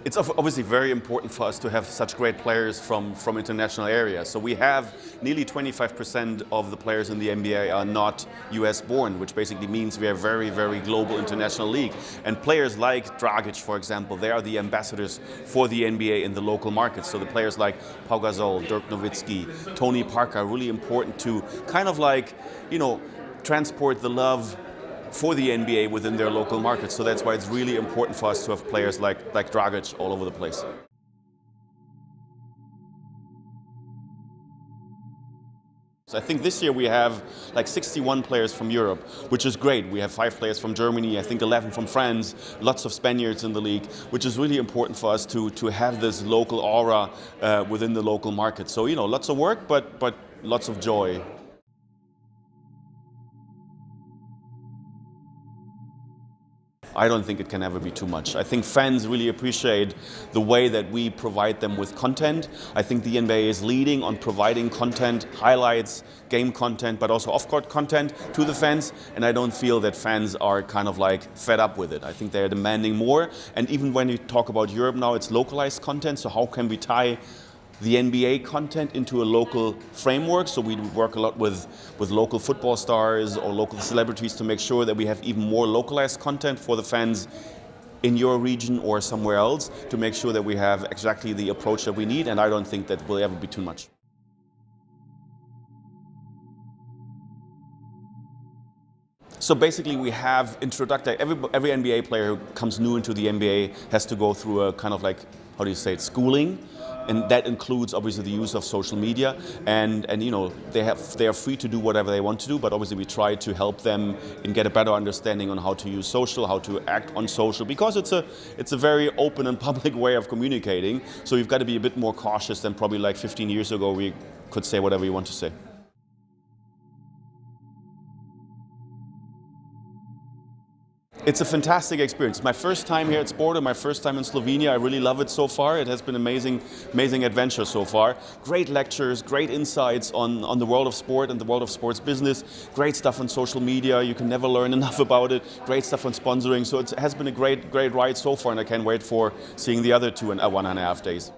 It's obviously very important for us to have such great players from international areas. So we have nearly 25% of the players in the NBA are not US born, which basically means we are a very, very global international league. And players like Dragić, for example, they are the ambassadors for the NBA in the local markets. So the players like Pau Gasol, Dirk Nowitzki, Tony Parker are really important to kind of like, you know, transport the love for the NBA within their local markets. So that's why it's really important for us to have players like Dragić all over the place. So I think this year we have like 61 players from Europe, which is great. We have 5 players from Germany, I think 11 from France, lots of Spaniards in the league, which is really important for us to have this local aura within the local market. So, you know, lots of work, but lots of joy. I don't think it can ever be too much. I think fans really appreciate the way that we provide them with content. I think the NBA is leading on providing content, highlights, game content, but also off-court content to the fans. And I don't feel that fans are kind of like fed up with it. I think they're demanding more. And even when you talk about Europe now, it's localized content. So how can we tie the NBA content into a local framework? So we work a lot with local football stars or local celebrities to make sure that we have even more localized content for the fans in your region or somewhere else, to make sure that we have exactly the approach that we need, and I don't think that will ever be too much. So basically we have introductory, every NBA player who comes new into the NBA has to go through a kind of like, how do you say it, schooling. And that includes obviously the use of social media, and you know, they are free to do whatever they want to do, but obviously we try to help them and get a better understanding on how to use social, how to act on social, because it's a very open and public way of communicating. So you've got to be a bit more cautious than probably like 15 years ago we could say whatever you want to say. It's a fantastic experience. It's my first time here at SPORTO, my first time in Slovenia. I really love it so far. It has been amazing adventure so far. Great lectures, great insights on the world of sport and the world of sports business. Great stuff on social media. You can never learn enough about it. Great stuff on sponsoring. So it has been a great ride so far, and I can't wait for seeing the other 1.5 days.